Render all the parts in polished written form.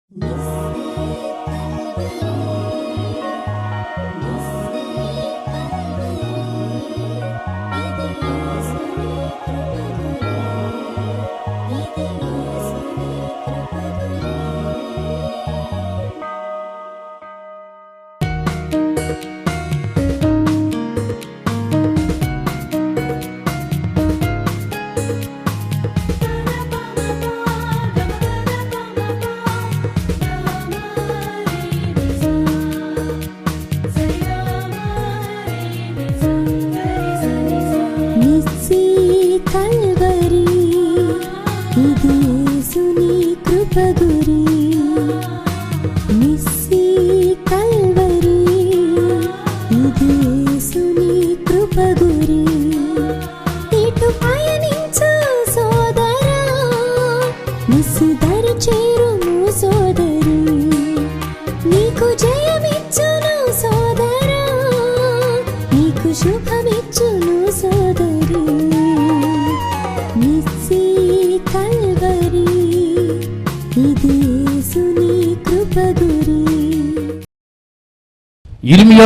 ఇర్మియా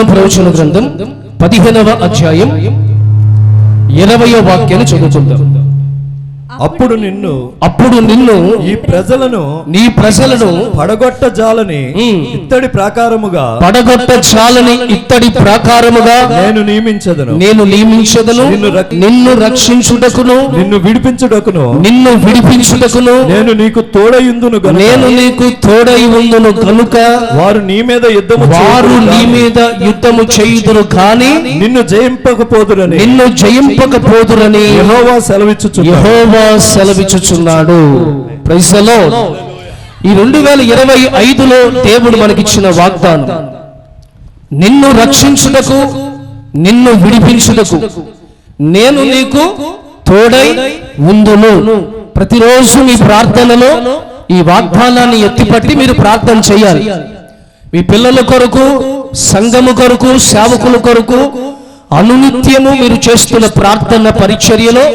ప్రవచన గ్రంథం 15వ అధ్యాయం 20వ వాక్యాన్ని చదువుకుందాం. అప్పుడు నిన్ను నీ ప్రజలను పడగొట్టజాలని ఇత్తడి ప్రాకారముగా నేను నియమించదను. నిన్ను రక్షించుటకును నిన్ను విడిపించుటకును నేను నీకు తోడయుందును గనుక వారు నీ మీద యుద్ధము చేయుదురు కానీ నిన్ను జయింపకపోదురని యెహోవా సెలవిచ్చుచున్నాడు. Praise the Lord. ఈ 2025లో దేవుడు మనకిచ్చిన వాగ్దానం, నిన్ను రక్షించుటకు నిన్ను విడిపించుటకు నేను నీకు తోడై ఉందును. ప్రతిరోజు మీ ప్రార్థనలో ఈ వాగ్దానాన్ని ఎత్తిపట్టి మీరు ప్రార్థన చేయాలి. మీ పిల్లల కొరకు, సంఘము కొరకు, సేవకుల కొరకు అనునిత్యము మీరు చేస్తున్న ప్రార్థన పరిచర్యలో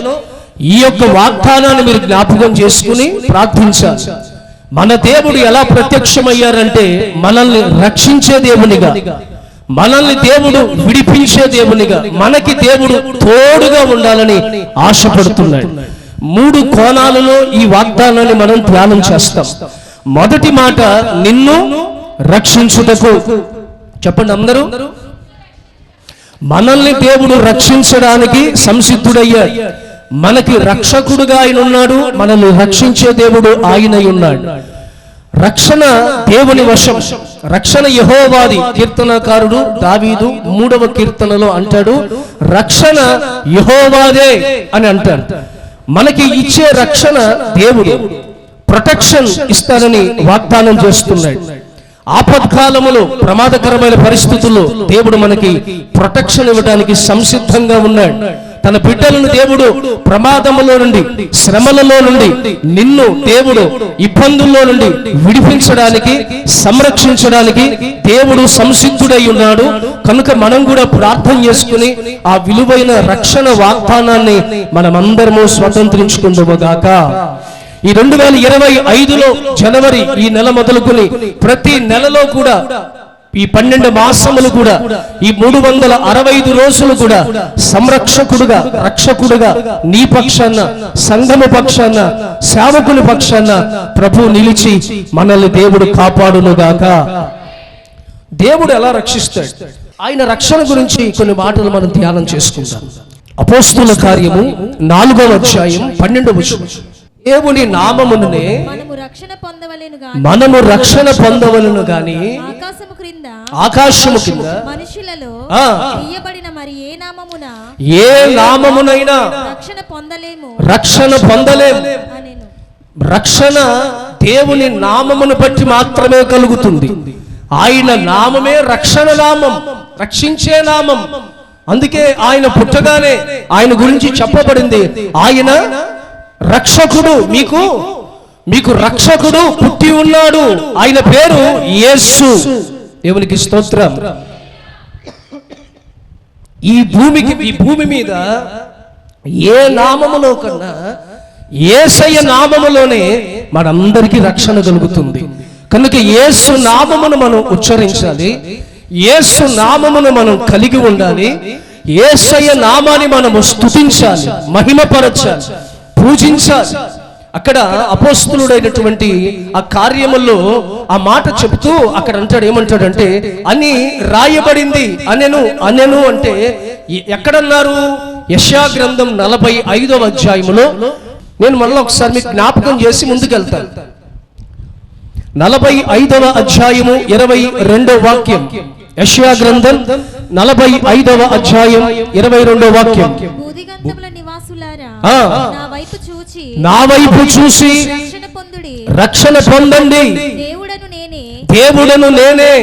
ఈ యొక్క వాగ్దానాన్ని మీరు జ్ఞాపకం చేసుకుని ప్రార్థించాలి. మన దేవుడు ఎలా ప్రత్యక్షమయ్యారంటే మనల్ని రక్షించే దేవునిగా, మనల్ని దేవుడు విడిపించే దేవునిగా, మనకి దేవుడు తోడుగా ఉండాలని ఆశపడుతున్నాడు. 3 కోణాలలో ఈ వాగ్దానాన్ని మనం ధ్యానం చేస్తాం. మొదటి మాట, నిన్ను రక్షించుటకు. చెప్పండి అందరూ. మనల్ని దేవుడు రక్షించడానికి సంసిద్ధుడయ్యాడు. మనకి రక్షకుడుగా ఆయన ఉన్నాడు. మనల్ని రక్షించే దేవుడు ఆయనై ఉన్నాడు. రక్షణ దేవుని వశం, రక్షణ యెహోవాది. కీర్తనకారుడు దావీదు 3వ కీర్తనలో అంటాడు, రక్షణ యెహోవాదే అని అంటాడు. మనకి ఇచ్చే రక్షణ దేవుడు. ప్రొటెక్షన్ ఇస్తానని వాగ్దానం చేస్తున్నాడు. ఆపత్కాలములో, ప్రమాదకరమైన పరిస్థితుల్లో దేవుడు మనకి ప్రొటెక్షన్ ఇవ్వడానికి సంసిద్ధంగా ఉన్నాడు. తన బిడ్డలను దేవుడు ప్రమాదములో నుండి, శ్రమలలో నుండి, నిన్ను దేవుడు ఇబ్బందుల్లో నుండి విడిపించడానికి, సంరక్షించడానికి దేవుడు సంసిద్ధుడై ఉన్నాడు. కనుక మనం కూడా ప్రార్థన చేసుకుని ఆ విలువైన రక్షణ వాగ్దానాన్ని మనమందరము స్వతంత్రించుకుందాముగాక. ఈ 2025లో జనవరి ఈ నెల మొదలుకొని ప్రతి నెలలో కూడా ఈ 12 మాసములు కూడా ఈ 365 రోజులు కూడా సంరక్షకుడుగా, రక్షకుడుగా నీ పక్షాన, సంఘము పక్షాన, సేవకుని పక్షాన ప్రభు నిలిచి మనల్ని దేవుడు కాపాడునుగాక. దేవుడు ఎలా రక్షిస్తాడు? ఆయన రక్షణ గురించి కొన్ని మాటలు మనం ధ్యానం చేసుకుందాం. అపోస్తుల కార్యము 4వ అధ్యాయం 12వ వచనం. దేవుని నామమునే మనము రక్షణ పొందవలెను గాని ఆకాశము కింద మనుషులలో ఇయ్యబడిన మరి ఏ నామమునైనా రక్షణ పొందలేము. రక్షణ దేవుని నామమును బట్టి మాత్రమే కలుగుతుంది. ఆయన నామమే రక్షణ నామం, రక్షించే నామం. అందుకే ఆయన పుట్టగానే ఆయన గురించి చెప్పబడింది, ఆయన రక్షకుడు, మీకు రక్షకుడు పుట్టి ఉన్నాడు, ఆయన పేరు యేసు. దేవునికి స్తోత్రం. ఈ భూమి మీద ఏ నామములో కన్నా యేసయ్య నామములోనే మనందరికీ రక్షణ కలుగుతుంది. కనుక యేసు నామమును మనం ఉచ్చరించాలి, యేసు నామమును మనం కలిగి ఉండాలి, యేసయ్య నామాన్ని మనము స్తుతించాలి, మహిమపరచాలి, పూజించాలి. అక్కడ అపోస్తలుడైనటువంటి ఆ కార్యముల్లో ఆ మాట చెబుతూ అక్కడ అంటాడు, ఏమంటాడంటే అని రాయబడింది అనెను అంటే ఎక్కడన్నారు? యెషయా గ్రంథం 45వ అధ్యాయములో. నేను మళ్ళీ ఒకసారి మీకు జ్ఞాపకం చేసి ముందుకెళ్తాను. 45వ అధ్యాయము 22వ వాక్యం. యెషయా గ్రంథం 45వ అధ్యాయం 22వ వాక్యం. భూదిగంతముల నివాసులారా, నా వైపు చూచి రక్షణ పొందండి. దేవుడను నేనే,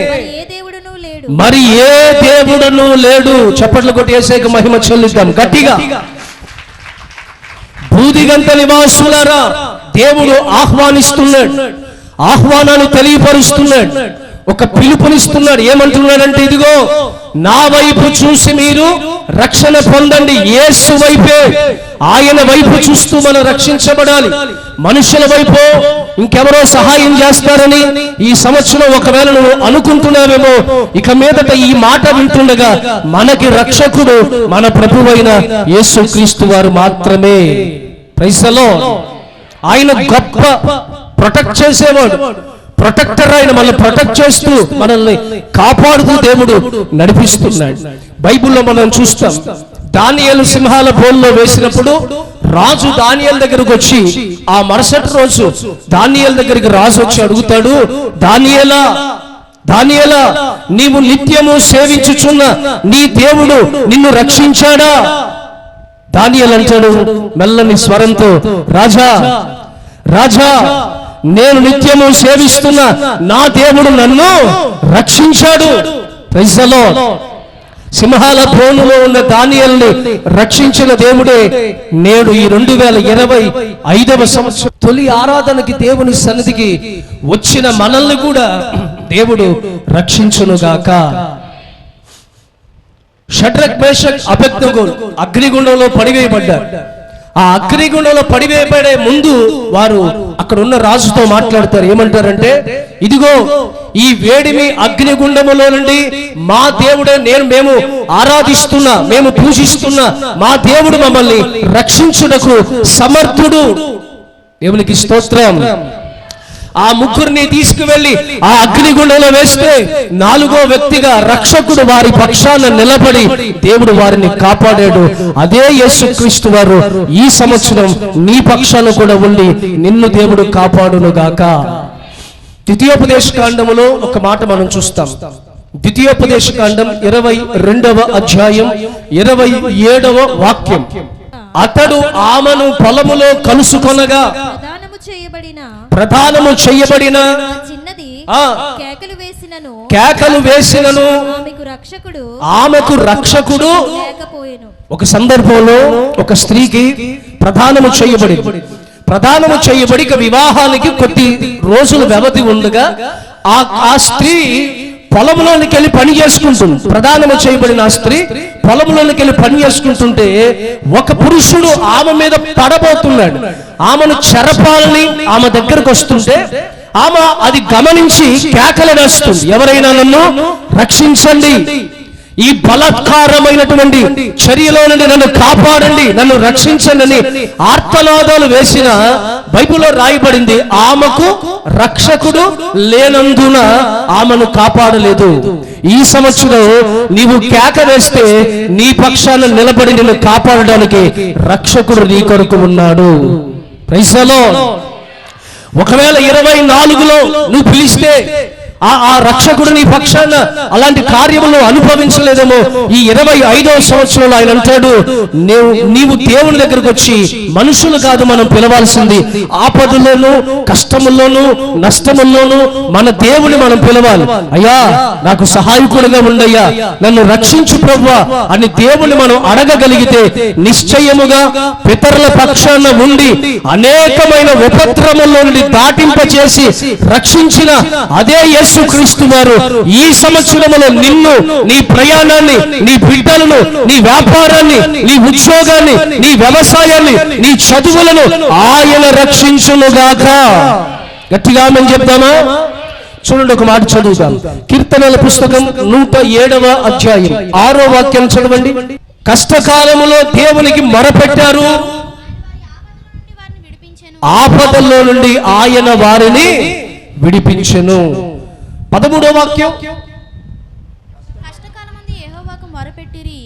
మరి ఏ దేవుడను లేడు. చప్పట్లు కొట్టి యేసయ్యకు మహిమ చెల్లిద్దాం గట్టిగా. భూదిగంత నివాసులారా, దేవుడు ఆహ్వానిస్తున్నాడు, ఆహ్వానాన్ని తెలియపరుస్తున్నాడు, ఒక పిలుపునిస్తున్నాడు. ఏమంటున్నాడంటే ఇదిగో నా వైపు చూసి మీరు రక్షణ పొందండి. యేసు వైపే, ఆయన వైపు చూస్తూ మనం రక్షించబడాలి. మనుషుల వైపు ఇంకెవరో సహాయం చేస్తారని ఈ సంవత్సరం ఒకవేళ నువ్వు అనుకుంటున్నావేమో, ఇక మీదట ఈ మాట వింటుండగా మనకి రక్షకుడు మన ప్రభువైన యేసుక్రీస్తు వారు మాత్రమే. Praise the Lord. ఆయన గొప్ప ప్రొటెక్ట్ చేసేవాడు, ప్రొటెక్టర్. ఆయన మనల్ని ప్రొటెక్ట్ చేస్తూ మనల్ని కాపాడుతూ దేవుడు నడిపిస్తున్నాడు. బైబిల్లో మనం చూస్తాం, దానియేలు సింహాల బోన్లో వేసినప్పుడు రాజు దానియేలు దగ్గరకు వచ్చి, ఆ మరుసటి రోజు దానియేలు దగ్గరికి రాజు వచ్చి అడుగుతాడు, దానియేలా నీవు నిత్యము సేవించుచున్న నీ దేవుడు నిన్ను రక్షించాడా? దానియేలు అంటాడు మెల్లని స్వరంతో, రాజా నేను నిత్యము సేవిస్తున్న నా దేవుడు నన్ను రక్షించాడు. Praise the Lord. సింహాల బోనులో ఉన్న దానియేలుని రక్షించిన దేవుడే నేడు ఈ 2025వ సంవత్సరం తొలి ఆరాధనకి దేవుని సన్నిధికి వచ్చిన మనల్ని కూడా దేవుడు రక్షించునుగాక. షడ్రక్ మేషక్ అబేద్నెగోలు అగ్నిగుండంలో పడివేయబడ్డారు. ఆ అగ్నిగుండంలో పడివేయబడే ముందు వారు అక్కడ ఉన్న రాజుతో మాట్లాడతారు. ఏమంటారంటే, ఇదిగో ఈ వేడిమి అగ్నిగుండములో నుండి మా దేవుడే మేము ఆరాధిస్తున్నా, మేము పూజిస్తున్నా మా దేవుడు మమ్మల్ని రక్షించుటకు సమర్థుడు. దేవునికి స్తోత్రం. ఆ ముగ్గురిని తీసుకువెళ్లి ఆ అగ్నిగుండంలో వేస్తే 4వ వ్యక్తిగా రక్షకుడు వారి పక్షాన నిలబడి దేవుడు వారిని కాపాడాడు. అదే యేసుక్రీస్తు వారు ఈ సంవత్సరం నీ పక్షాన కూడా ఉండి నిన్ను దేవుడు కాపాడునుగాక. ద్వితీయోపదేశకాండములో ఒక మాట మనం చూస్తాం. ద్వితీయోపదేశకాండం 22వ అధ్యాయం 27వ వాక్యం. అతడు ఆమెను పొలములో కలుసుకొనగా ప్రధానము చేయబడిన కేకలు వేసినను ఆమెకు రక్షకుడు. ఒక సందర్భంలో ఒక స్త్రీకి ప్రధానము చేయబడి వివాహానికి కొద్ది రోజుల వ్యవధి ఉండగా ఆ స్త్రీ పొలంలోనికి వెళ్ళి పని చేసుకుంటుంది. ప్రధానము చేయబడిన ఆ స్త్రీ పొలంలోనికి వెళ్ళి పని చేసుకుంటుంటే ఒక పురుషుడు ఆమె మీద పడబోతున్నాడు. ఆమెను చెరపాలని ఆమె దగ్గరకు వస్తుంటే ఆమె అది గమనించి కేకలు వేస్తుంది, ఎవరైనా నన్ను రక్షించండి, ఈ బలాత్కారమైనటువంటి చర్యలో నుండి నన్ను కాపాడండి, నన్ను రక్షించండి అని ఆర్తనాదాలు వేసిన బైబిల్లో రాయబడింది. ఆమెకు రక్షకుడు లేనందున ఆమెను కాపాడలేదు. ఈ సంవత్సరం నీవు కేక వేస్తే నీ పక్షాన నిలబడి నిన్ను కాపాడడానికి రక్షకుడు నీ కొరకు ఉన్నాడు. Praise the Lord. ఒకవేళ 24లో నువ్వు పిలిస్తే ఆ రక్షకుడు నీ పక్షాన అలాంటి కార్యములు అనుభవించలేదేమో. ఈ 25వ సంవత్సరంలో ఆయన అంటాడు, నీవు దేవుని దగ్గరకు వచ్చి, మనుషులు కాదు మనం పిలవాల్సింది, ఆపదలోను కష్టముల్లోను నష్టముల్లోను మన దేవుని మనం పిలవాలి. అయ్యా నాకు సహాయకుడిగా ఉండయ్యా, నన్ను రక్షించు ప్రభువా అని దేవుని మనం అడగగలిగితే నిశ్చయముగా పితరుల పక్షాన ఉండి అనేకమైన ఉపద్రవముల నుండి దాటింపచేసి రక్షించిన అదే యేసుక్రీస్తు వారు ఈ సంవత్సరములో నిన్ను, నీ ప్రయాణాన్ని, నీ బిడ్డలను, నీ వ్యాపారాన్ని, నీ ఉద్యోగాన్ని, నీ వ్యవసాయాన్ని, నీ చదువులను ఆయన రక్షించునుగాక. గట్టిగా మనం చెప్తామా? చూడండి, ఒక మాట చదువుతాం. కీర్తనల పుస్తకం 107వ అధ్యాయం 6వ వాక్యం చదవండి. కష్టకాలములో దేవునికి మొరపెట్టారు, ఆపదల్లో నుండి ఆయన వారిని విడిపించెను. 13వ వాక్యం, కష్టకాలమందు యెహోవాకు మొరపెట్టిరి,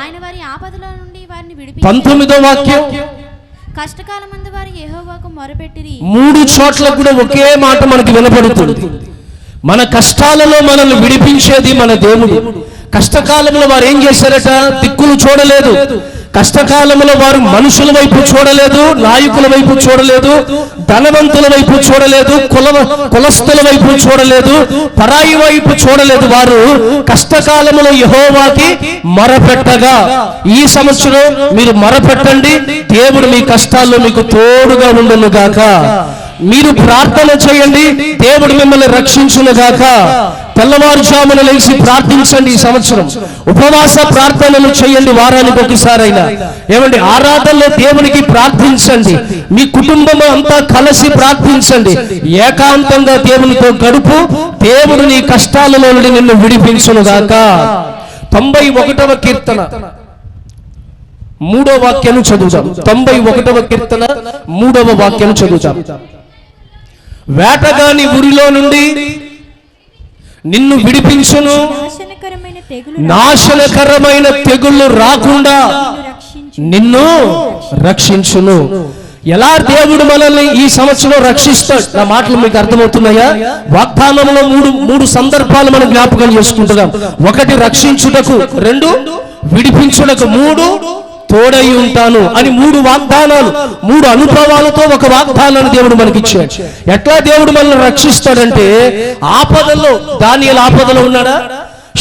ఆయన వారి ఆపదల నుండి వారిని విడిపించెను. 19వ వాక్యం, కష్టకాలమందు వారు యెహోవాకు మొరపెట్టిరి. 3 చోట్ల కూడా ఒకే మాట మనకి వినపడుతుంది. మన కష్టాలలో మనల్ని విడిపించేది మన దేవుడు. కష్టకాలంలో వారు ఏం చేశారట? దిక్కులు చూడలేదు. కష్టకాలంలో వారు మనుషుల వైపు చూడలేదు, నాయకుల వైపు చూడలేదు, ధనవంతుల వైపు చూడలేదు, కులస్తుల వైపు చూడలేదు, పరాయి వైపు చూడలేదు. వారు కష్టకాలంలో యెహోవాకి మొరపెట్టగా, ఈ సంవత్సరం మీరు మొరపెట్టండి, దేవుడు మీ కష్టాల్లో మీకు తోడుగా ఉండును గాక. మీరు ప్రార్థన చేయండి, దేవుడు మిమ్మల్ని రక్షించును గాక. తెల్లవారుజామున లేచి ప్రార్థించండి. ఈ సంవత్సరం ఉపవాస ప్రార్థనలు చేయండి, వారానికి ఒకసారైనా. ఏమండి, ఆరాధనలో దేవునికి ప్రార్థించండి. మీ కుటుంబం అంతా కలిసి ప్రార్థించండి. ఏకాంతంగా దేవునితో గడుపు. దేవుడు నీ కష్టాలలో నుండి నిన్ను విడిపించును గాక. 91వ కీర్తన 3వ వాక్యాన్ని చదువుతాం. 91వ కీర్తన 3వ వాక్యాన్ని చదువుతాం. వేటగాని ఊరిలో నుండి నిన్ను విడిపించును, నాశనకరమైన తెగుళ్ళు రాకుండా నిన్ను రక్షించును. ఎలా దేవుడు మనల్ని ఈ సంవత్సరం రక్షిస్తాడు? నా మాటలు మీకు అర్థమవుతున్నాయా? వాగ్దానంలో మూడు సందర్భాలు మనం జ్ఞాపకం చేసుకుంటున్నాం. 1 రక్షించుటకు, 2 విడిపించుటకు, 3 తోడై ఉంటాను అని 3 వాగ్దానాలు, 3 అనుభవాలతో ఒక వాగ్దానాన్ని దేవుడు మనకి ఇచ్చాడు. ఎట్లా దేవుడు మనల్ని రక్షిస్తాడంటే, ఆపదల్లో, దానియేలు ఆపదలో ఉన్నాడా?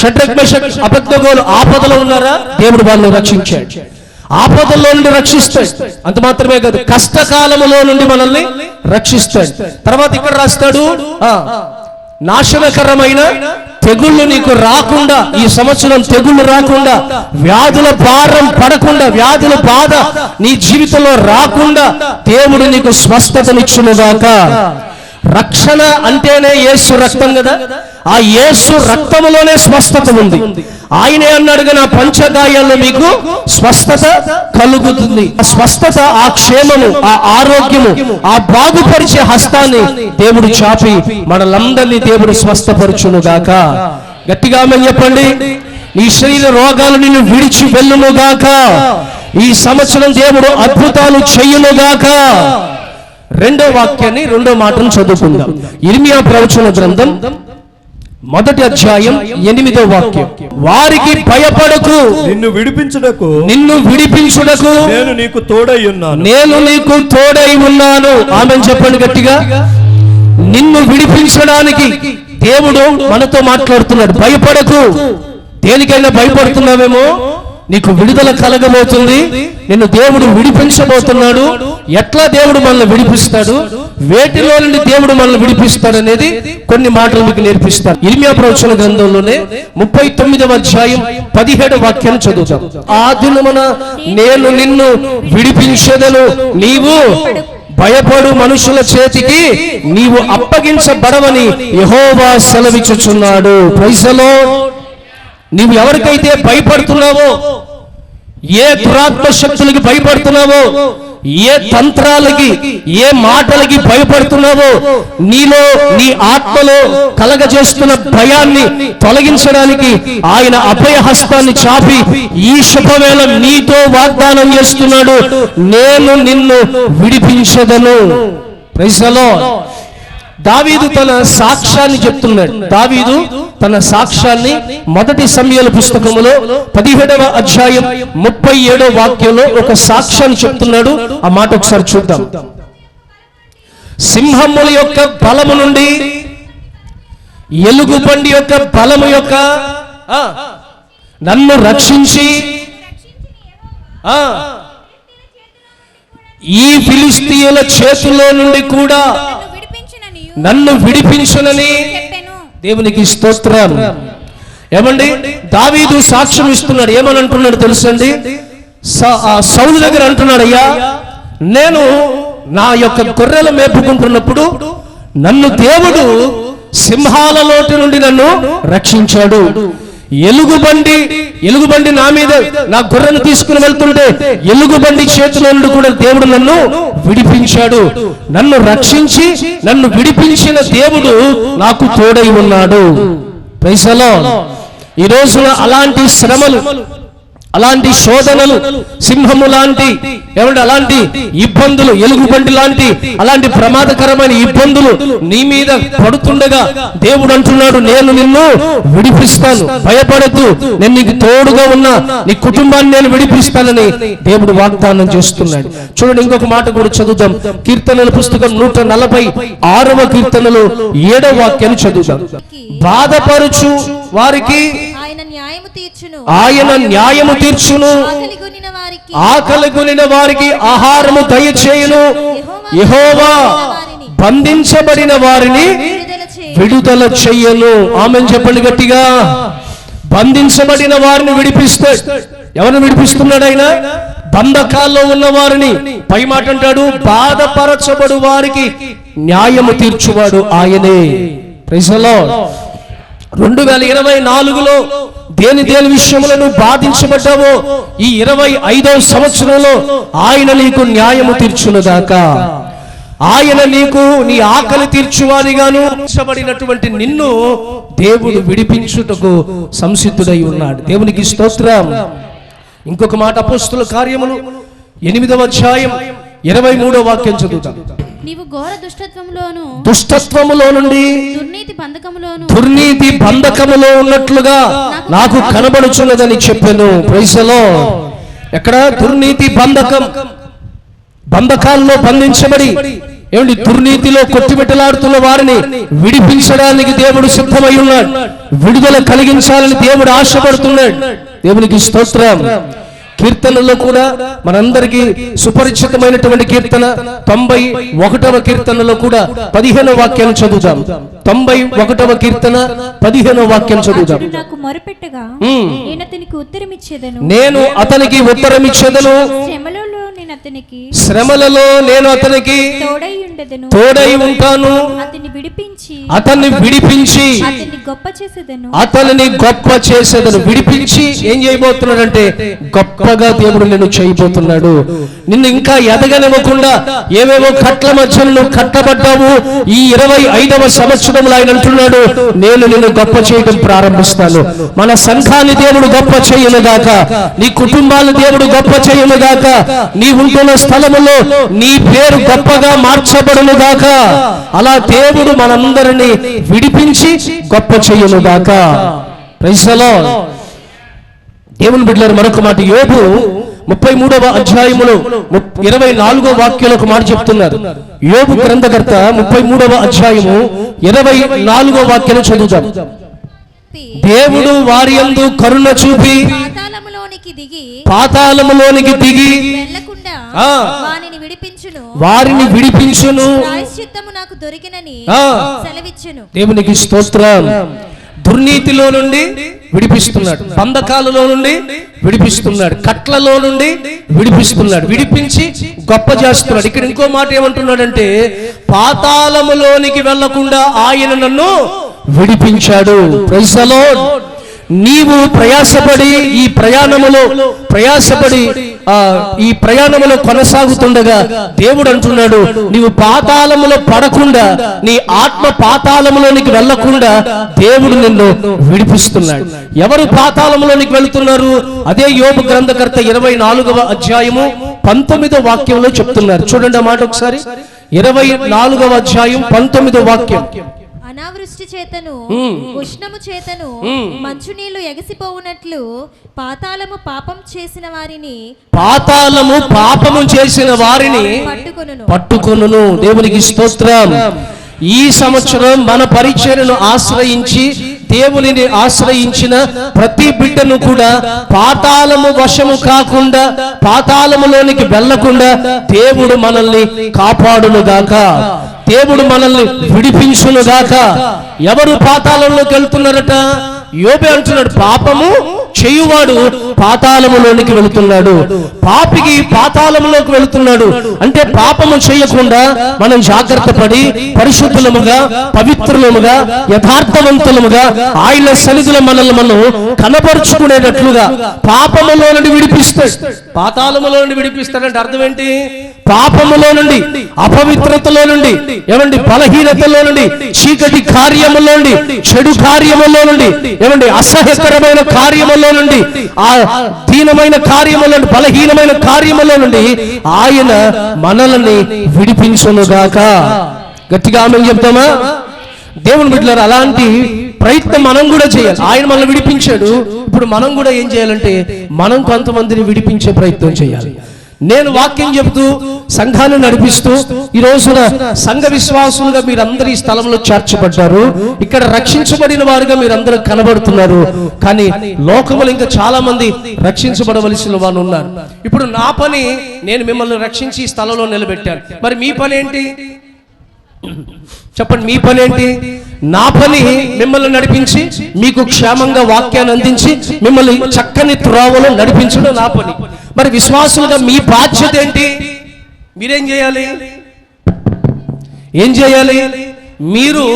షడ్రక్ మెషక్ అబేద్నెగోలు ఆపదలో ఉన్నారా? దేవుడు వాళ్ళని రక్షించాడు. ఆపదల్లో నుండి రక్షిస్తాడు. అంత మాత్రమే కాదు, కష్టకాలములో నుండి మనల్ని రక్షిస్తాడు. తర్వాత ఇక్కడ రాస్తాడు, నాశనకరమైన తెగుళ్ళు నీకు రాకుండా, ఈ సంవత్సరం తెగుళ్ళు రాకుండా, వ్యాధుల భారం పడకుండా, వ్యాధుల బాధ నీ జీవితంలో రాకుండా దేవుడు నీకు స్వస్థతనిచ్చునుగాక. రక్షణ అంటేనే యేసు రక్తం కదా. ఆ యేసు రక్తములోనే స్వస్థత ఉంది. ఆయనే అన్నాడుగా, నా పంచగాయాల్లో మీకు స్వస్థత కలుగుతుంది. ఆ స్వస్థత, ఆ క్షేమము, ఆ ఆరోగ్యము, ఆ బాగుపరిచే హస్తాన్ని దేవుడు చాపి మనలందరినీ దేవుడు స్వస్థపరచునుగాక. గట్టిగా ఆమేన్ చెప్పండి. నీ శరీర రోగాలు నిన్ను విడిచి వెళ్ళునుగాక. ఈ సంవత్సరం దేవుడు అద్భుతాలు చెయ్యునుగాక. 2వ వాక్యాన్ని, 2వ మాటను చదువుకుందాం. ఇర్మియా ప్రవచన గ్రంథం 1వ అధ్యాయం 8వ వాక్యం. వారికి భయపడకు, నిన్ను విడిపించుటకు నేను నీకు తోడై ఉన్నాను. నేను నీకు తోడై ఉన్నాను. ఆమేన్ చెప్పండి గట్టిగా. నిన్ను విడిపించడానికి దేవుడు మనతో మాట్లాడుతున్నాడు. భయపడకు. దేనికైనా భయపడుతున్నావేమో, నీకు విడుదల కలగబోతుంది. నిన్ను దేవుడు విడిపించబోతున్నాడు. ఎట్లా దేవుడు మనల్ని విడిపిస్తాడు, వేటిలో నుండి దేవుడు మనల్ని విడిపిస్తాడు అనేది కొన్ని మాటలు మీకు నేర్పిస్తాను. ఇర్మియా ప్రవచన గ్రంథంలోనే 39వ అధ్యాయం 17వ వాక్యాన్ని చదువుతాం. ఆ దినమున నేను నిన్ను విడిపించెదను, నీవు భయపడు మనుషుల చేతికి నీవు అప్పగించబడవని యెహోవా సెలవిచ్చుచున్నాడు. Praise the Lord. నీవు ఎవరికైతే భయపడుతున్నావో, ఏ దురాత్మ శక్తులకి భయపడుతున్నావో, ఏ తంత్రాలకి, ఏ మాటలకి భయపడుతున్నావో, నీలో, నీ ఆత్మలో కలగజేస్తున్న భయాన్ని తొలగించడానికి ఆయన అభయ హస్తాన్ని చాపి ఈ శుభవేళ నీతో వాగ్దానం చేస్తున్నాడు, నేను నిన్ను విడిపించదను. Praise the lord. దావీదు తన సాక్ష్యాన్ని చెప్తున్నాడు. దావీదు తన సాక్ష్యాన్ని 1 సమూయేలు పుస్తకములో 17వ అధ్యాయం 37వ వాక్యంలో ఒక సాక్ష్యాన్ని చెప్తున్నాడు. ఆ మాట ఒకసారి చూద్దాం. సింహముల యొక్క బలము నుండి, ఎలుగుబంటి యొక్క బలము యొక్క నన్ను రక్షించి ఈ ఫిలిష్తీయుల చేతుల్లో నుండి కూడా నన్ను విడిపించునని దేవునికి స్తోత్రం. ఏమండి, దావీదు సాక్ష్యం ఇస్తున్నాడు. ఏమని అంటున్నాడు తెలుసండి? సౌలు దగ్గర అంటున్నాడు, అయ్యా, నేను నా యొక్క గొర్రెలు మేపుకుంటున్నప్పుడు నన్ను దేవుడు సింహాల నోటి నుండి నన్ను రక్షించాడు. ఎలుగుబండి నా మీద, నా గొర్రెను తీసుకుని వెళ్తుంటే ఎలుగుబండి చేతిలో నుండి కూడా దేవుడు నన్ను విడిపించాడు. నన్ను రక్షించి నన్ను విడిపించిన దేవుడు నాకు తోడై ఉన్నాడు. Praise the Lord. ఈ రోజున అలాంటి శ్రమలు, అలాంటి శోధనలు, సింహము లాంటి అలాంటి ఇబ్బందులు, ఎలుగుబండి లాంటి అలాంటి ప్రమాదకరమైన ఇబ్బందులు నీ మీద పడుతుండగా దేవుడు అంటున్నాడు, నేను నిన్ను విడిపిస్తాను, భయపడద్దు, నేను నీకు తోడుగా ఉన్నా, నీ కుటుంబాన్ని నేను విడిపిస్తానని దేవుడు వాగ్దానం చేస్తున్నాడు. చూడండి, ఇంకొక మాట కూడా చదువుదాం. కీర్తనల పుస్తకం 146వ కీర్తనలో 7వ వాక్యాన్ని చదువుదాం. బాధపరుచు వారికి ఆయన న్యాయము తీర్చును, ఆకలిగొనిన వారికి ఆహారము దయచేయును. యెహోవా బంధించబడిన వారిని విడుదల చెయ్యను. ఆమేన్ చెప్పండి గట్టిగా. బంధించబడిన వారిని విడిపిస్తాడు. ఎవరిని విడిపిస్తున్నాడు ఆయన? బంధకాల్లో ఉన్న వారిని. పై మాట అంటాడు, బాధపరచబడు వారికి న్యాయము తీర్చువాడు ఆయనే. Praise the lord. 2024లో దేని విషయంలో నువ్వు బాధించబడ్డావో ఈ 25వ సంవత్సరంలో ఆయన నీకు న్యాయము తీర్చునుగాక. ఆయన నీకు నీ ఆకలి తీర్చువానిగాను ఉంచబడినటువంటి నిన్ను దేవుడు విడిపించుటకు సంసిద్ధుడై ఉన్నాడు. దేవునికి స్తోత్రం. ఇంకొక మాట, అపోస్తలుల కార్యములు 8వ అధ్యాయం 23వ వాక్యం చదువుతాం. నీవు ఘోర దుష్టత్వములో నుండి దుర్నీతి బంధకములో ఉన్నట్లుగా నాకు కనబడుచున్నదని చెప్పాను. Praise the Lord. ఎక్కడ దుర్నీతి బంధకాల్లో బంధించబడి దుర్నీతిలో కొట్టిమిట్టలాడుతున్న వారిని విడిపించడానికి దేవుడు సిద్ధమై ఉన్నాడు. విడుదల కలిగించాలని దేవుడు ఆశపడుతున్నాడు. దేవునికి స్తోత్రం. కీర్తనలో కూడా మనందరికీ సుపరిచితమైనటువంటి కీర్తన 91వ కీర్తనలో కూడా 15వ వాక్యాన్ని చదువుదాం. 91వ కీర్తన 15వ వాక్యం చదువుదాం. నేను అతనికి ఉత్తరమిచ్చేదను, శ్రమలలో నేను అతనికి తోడై ఉంటాను, అతన్ని విడిపించి అతనిని గొప్ప చేసేదను. విడిపించి ఏం చేయబోతున్నాడంటే గొప్పగా దేవుడు నిన్ను చేయబోతున్నాడు. నిన్ను ఇంకా ఎదగనివ్వకుండా ఏవేవో కట్ల మధ్యలో నువ్వు కట్టబడ్డావు. ఈ 25వ సంవత్సరంలో ఆయన అంటున్నాడు, నేను నిన్ను గొప్ప చేయడం ప్రారంభిస్తాను. మన సంఘాన్ని దేవుడు గొప్ప చేయనుగాక, నీ కుటుంబాన్ని దేవుడు గొప్ప చేయనుగాక, నీ ఉంటున్న స్థలములో నీ పేరు గొప్పగా మార్చబడునుగాక. అలా దేవుడు మనందరినీ విడిపించి గొప్ప చేయనుగాక. Praise the lord. దేవుని బిడ్డలారా, మరొక మాట, యోబు 33వ అధ్యాయములో 24వ వాక్యంలో ఒక మాట చెప్తున్నారు. యోబు గ్రంథకర్త 33వ అధ్యాయము 24వ వాక్యాన్ని చదువుతాం. దేవుడు వారి యందు కరుణ చూపి పాతాళములోనికి దిగి వారిని విడిపించును. దేవునికి స్తోత్రం. దుర్నీతిలో నుండి విడిపిస్తున్నాడు, బంధకాలలో నుండి విడిపిస్తున్నాడు, కట్లలో నుండి విడిపిస్తున్నాడు, విడిపించి గొప్ప చేస్తున్నాడు. ఇక్కడ ఇంకో మాట ఏమంటున్నాడంటే, పాతాళములోనికి వెళ్లకుండా ఆయన నన్ను విడిపించాడు. Praise the Lord. నీవు ప్రయాసపడి ఈ ప్రయాణములో కొనసాగుతుండగా దేవుడు అంటున్నాడు, నీవు పాతాళములో పడకుండా, నీ ఆత్మ పాతాళములోనికి వెళ్లకుండా దేవుడు నిన్ను విడిపిస్తున్నాడు. ఎవరు పాతాళములోనికి వెళ్తున్నారు? అదే యోబు గ్రంథకర్త 24వ అధ్యాయము 19వ వాక్యంలో చెప్తున్నారు. చూడండి ఆ మాట ఒకసారి. 24వ అధ్యాయం 19వ వాక్యం. అనావృష్టి చేతను ఉష్ణము చేతను మంచునీళ్లు ఎగసిపోవునట్లు పాతాళము పాపము చేసిన వారిని పట్టుకొనును. దేవునికి స్తోత్రం. ఈ సంవత్సరం మన పరిచర్యను ఆశ్రయించి దేవునిని ఆశ్రయించిన ప్రతి బిడ్డను కూడా పాతాళము వశము కాకుండా, పాతాళములోనికి వెళ్లకుండా దేవుడు మనల్ని కాపాడునుగాక, దేవుడు మనల్ని విడిపించునుగాక. ఎవరు పాతాళంలోకి వెళ్తున్నారట? యోబే అంటున్నాడు, పాపము చేయువాడు పాతాళములోనికి వెళుతున్నాడు. పాపికి పాతాళములోకి వెళుతున్నాడు అంటే పాపము చేయకుండా మనం జాగ్రత్త పడి పరిశుద్ధులముగా, పవిత్రులముగా, యథార్థవంతులముగా ఆయన సన్నిధిలో మనల్ని మనం కనపరుచుకునేటట్లుగా పాపములో నుండి విడిపిస్తాడు. పాతాళములో నుండి విడిపిస్తాడంటే అర్థం ఏంటి? పాపములో నుండి, అపవిత్రతలో నుండి, ఏమండి బలహీనతలో నుండి, చీకటి కార్యములో నుండి, చెడు కార్యములో నుండి, ఏమండి అసహ్యకరమైన కార్యములో నుండి, ఆ దీనమైన కార్యముల నుండి, బలహీనమైన కార్యములో నుండి ఆయన మనల్ని విడిపించునుగాక. గట్టిగా ఆమేన్ చెప్తామా? దేవుని బిడ్డలారా, అలాంటి ప్రయత్నం మనం కూడా చేయాలి. ఆయన మనల్ని విడిపించాడు. ఇప్పుడు మనం కూడా ఏం చేయాలంటే మనం కొంతమందిని విడిపించే ప్రయత్నం చేయాలి. నేను వాక్యం చెబుతూ సంఘాన్ని నడిపిస్తూ ఈ రోజున సంఘ విశ్వాసులుగా మీరందరూ ఈ స్థలంలో చేర్చబడ్డారు. ఇక్కడ రక్షించబడిన వారుగా మీరందరూ కనబడుతున్నారు. కానీ లోకములు ఇంకా చాలా మంది రక్షించబడవలసిన వారు ఉన్నారు. ఇప్పుడు నా పని, నేను మిమ్మల్ని రక్షించి ఈ స్థలంలో నిలబెట్టాను. మరి మీ పని ఏంటి? చెప్పండి, మీ పని ఏంటి? నా పని మిమ్మల్ని నడిపించి మీకు క్షేమంగా వాక్యాన్ని అందించి మిమ్మల్ని చక్కని త్రోవలో నడిపించడం నా పని. మరి విశ్వాసులుగా మీ బాధ్యత ఏంటి? మీరేం చేయాలి? ఏం చేయాలి? మీరు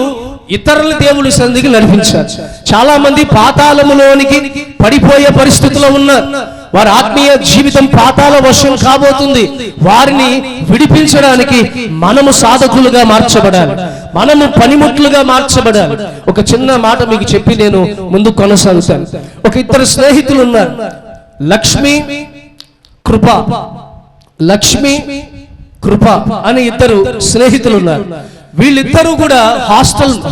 ఇతరుల దేవుని సన్నిధికి నడిపించాలి. చాలా మంది పాతాళములోనికి పడిపోయే పరిస్థితిలో ఉన్నారు. వారి ఆత్మీయ జీవితం పాతాళ వశం కాబోతుంది. వారిని విడిపించడానికి మనము సాధకులుగా మార్చబడాలి, మనము పనిముట్లుగా మార్చబడాలి. ఒక చిన్న మాట మీకు చెప్పి నేను ముందు కొనసాగుతాను. ఒక ఇద్దరు స్నేహితులు ఉన్నారు, లక్ష్మి కృప. లక్ష్మి కృప అనే ఇద్దరు స్నేహితులు ఉన్నారు. వీళ్ళిద్దరూ కూడా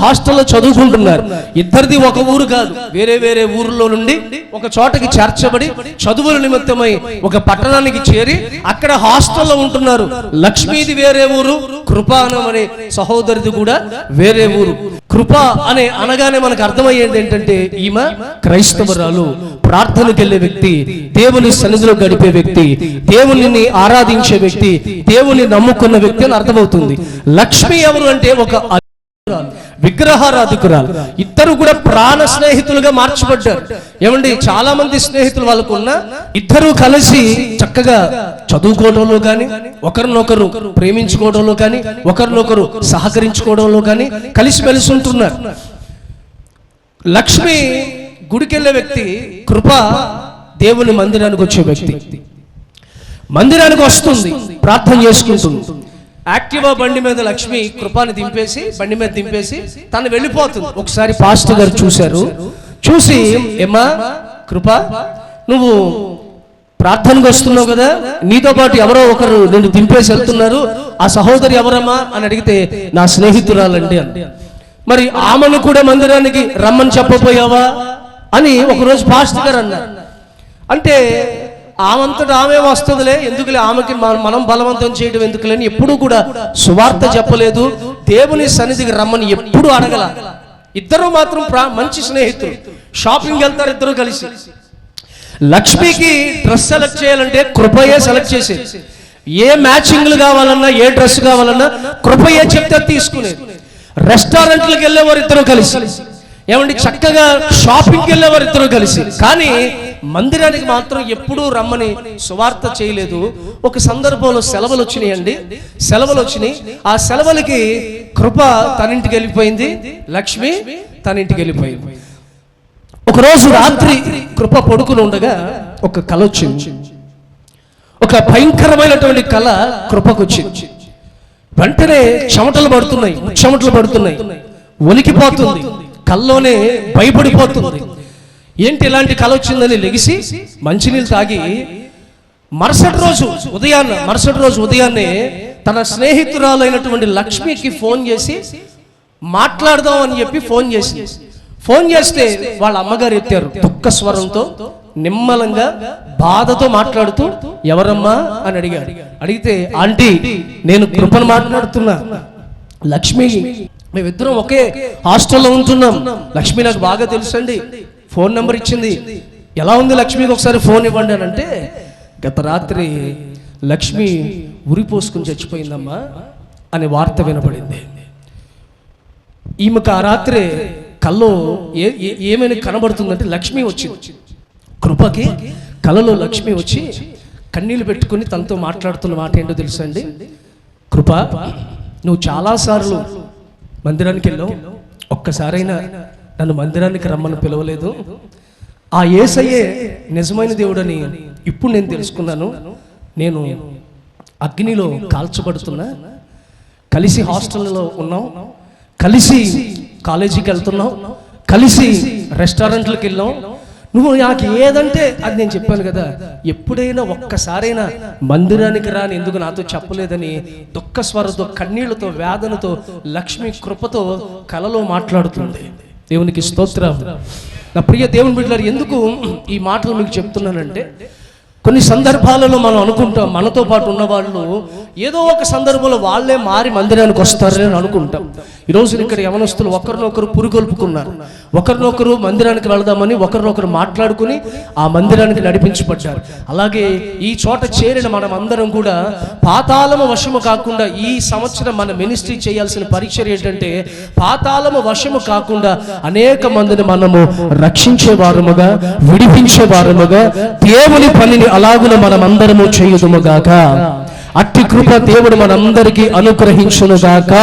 హాస్టల్లో చదువుకుంటున్నారు. ఇద్దరిది ఒక ఊరు కాదు, వేరే వేరే ఊర్లో నుండి ఒక చోటకి చేర్చబడి చదువుల నిమిత్తమై ఒక పట్టణానికి చేరి అక్కడ హాస్టల్లో ఉంటున్నారు. లక్ష్మీది వేరే ఊరు, కృప అనే సహోదరిది కూడా వేరే ఊరు. కృప అనే అనగానే మనకు అర్థమయ్యేది ఏంటంటే ఈమె క్రైస్తవరాలు, ప్రార్థనకి వెళ్ళే వ్యక్తి, దేవుని సన్నిధిలో గడిపే వ్యక్తి, దేవుని ఆరాధించే వ్యక్తి, దేవుని నమ్ముకున్న వ్యక్తి అని అర్థమవుతుంది. లక్ష్మి ఎవరు అంటే ఒక విగ్రహారాధికురాలు. ఇద్దరు కూడా ప్రాణ స్నేహితులుగా మార్చబడ్డారు. ఏమండి, చాలా మంది స్నేహితులు వాళ్ళకు ఉన్న ఇద్దరు కలిసి చక్కగా చదువుకోవడంలో కానీ, ఒకరినొకరు ప్రేమించుకోవడంలో కానీ, ఒకరినొకరు సహకరించుకోవడంలో కానీ కలిసిమెలిసి ఉంటున్నారు. లక్ష్మి గుడికెళ్ళే వ్యక్తి, కృప దేవుని మందిరానికి వచ్చే వ్యక్తి. మందిరానికి వస్తుంది, ప్రార్థన చేసుకుంటుంది. యాక్టివా బండి మీద లక్ష్మి కృపాని దింపేసి, బండి మీద దింపేసి తను వెళ్ళిపోతుంది. ఒకసారి పాస్టర్ గారు చూశారు. చూసి, ఏమా కృప, నువ్వు ప్రార్థనకు వస్తున్నావు కదా, నీతో పాటు ఎవరో ఒకరు నిన్ను దింపేసి వెళ్తున్నారు, ఆ సహోదరి ఎవరమ్మా అని అడిగితే నా స్నేహితురాలండి అని. మరి ఆమెను కూడా మందిరానికి రమ్మని చెప్పపోయావా అని ఒకరోజు పాస్టర్ గారు అన్నారు. అంటే ఆమంతటా ఆమె వస్తుందిలే, ఎందుకులే ఆమెకి మనం బలవంతం చేయడం ఎందుకులేని ఎప్పుడు కూడా సువార్త చెప్పలేదు, దేవుని సన్నిధికి రమ్మని ఎప్పుడు అడగల. ఇద్దరు మాత్రం మంచి స్నేహితులు. షాపింగ్ వెళ్తారు ఇద్దరు కలిసి. లక్ష్మికి డ్రెస్ సెలెక్ట్ చేయాలంటే కృపయే సెలెక్ట్ చేసేది. ఏ మ్యాచింగ్లు కావాలన్నా, ఏ డ్రెస్ కావాలన్నా కృపయే చెప్తే తీసుకునేది. రెస్టారెంట్లకు వెళ్ళేవారు ఇద్దరు కలిసి, ఏమండి చక్కగా షాపింగ్కి వెళ్ళేవారు ఇద్దరు కలిసి. కానీ మందిరానికి మాత్రం ఎప్పుడూ రమ్మని సువార్త చేయలేదు. ఒక సందర్భంలో సెలవులు వచ్చినాయండి, సెలవులు వచ్చినాయి. ఆ సెలవులకి కృప తనింటికి వెళ్ళిపోయింది, లక్ష్మి తనింటికి వెళ్ళిపోయింది. ఒకరోజు రాత్రి కృప పడుకుని ఉండగా ఒక కల వచ్చింది. ఒక భయంకరమైనటువంటి కళ కృపకు వచ్చింది. వెంటనే చెమటలు పడుతున్నాయి, వణికిపోతుంది, కల్లోనే భయపడిపోతుంది. ఏంటి ఇలాంటి కళ వచ్చిందని లెగిసి మంచినీళ్ళు తాగి మరుసటి రోజు ఉదయాన్నే తన స్నేహితురాలైనటువంటి లక్ష్మికి ఫోన్ చేసి మాట్లాడదాం అని చెప్పి ఫోన్ చేస్తే వాళ్ళ అమ్మగారు ఎత్తారు. దుఃఖ స్వరంతో, నిమ్మలంగా, బాధతో మాట్లాడుతూ, ఎవరమ్మా అని అడిగితే, ఆంటీ నేను కృపను మాట్లాడుతున్నా. లక్ష్మి, మేమిద్దరం ఒకే హాస్టల్లో ఉంటున్నాం, లక్ష్మి నాకు బాగా తెలుసండి, ఫోన్ నెంబర్ ఇచ్చింది. ఎలా ఉంది లక్ష్మికి ఒకసారి ఫోన్ ఇవ్వండి అని అంటే, గత రాత్రి లక్ష్మి ఉరిపోసుకుని చచ్చిపోయిందమ్మా అనే వార్త వినపడింది. ఈమెకు ఆ రాత్రి కల్లో ఏమైనా కనబడుతుందంటే లక్ష్మి వచ్చింది. కృపకి కలలో లక్ష్మి వచ్చి కన్నీళ్లు పెట్టుకుని తనతో మాట్లాడుతున్న మాట ఏంటో తెలుసా అండి? కృప, నువ్వు చాలాసార్లు మందిరానికి వెళ్ళావు, ఒక్కసారైనా నన్ను మందిరానికి రమ్మని పిలవలేదు. ఆ యేసయ్యే నిజమైన దేవుడని ఇప్పుడు నేను తెలుసుకున్నాను. నేను అగ్నిలో కాల్చబడుతున్నా, కలిసి హాస్టల్లో ఉన్నాం, కలిసి కాలేజీకి వెళ్తున్నాం, కలిసి రెస్టారెంట్లకు వెళ్ళాం. నువ్వు నాకు ఏదంటే అది నేను చెప్పాను కదా, ఎప్పుడైనా ఒక్కసారైనా మందిరానికి రాని ఎందుకు నాతో చెప్పలేదని దుఃఖ స్వరతో, కన్నీళ్లతో, వేదనతో లక్ష్మి కృపతో కలలో మాట్లాడుతుంది. దేవునికి స్తోత్రం. నా ప్రియ దేవుని బిడ్డలారా, ఎందుకు ఈ మాటలు మీకు చెప్తున్నానంటే, కొన్ని సందర్భాలలో మనం అనుకుంటాం మనతో పాటు ఉన్నవాళ్ళు ఏదో ఒక సందర్భంలో వాళ్ళే మారి మందిరానికి వస్తారని అనుకుంటాం. ఈరోజు ఇక్కడ యవనస్తులు ఒకరినొకరు పురుగొల్పుకున్నారు, ఒకరినొకరు మందిరానికి వెళదామని ఒకరినొకరు మాట్లాడుకుని ఆ మందిరానికి నడిపించబడ్డారు. అలాగే ఈ చోట చేరిన మనం అందరం కూడా పాతాళము వశము కాకుండా, ఈ సంవత్సరం మన మినిస్ట్రీ చేయాల్సిన పరిచర్య ఏంటంటే పాతాళము వశము కాకుండా అనేక మందిని మనము రక్షించే వారముగా, విడిపించే వారముగా, దేవుని పనిని అలాగున మనమందరము చేయుదుముగాక. అట్టి కృప దేవుడు మనందరికీ అనుగ్రహించునుగాక.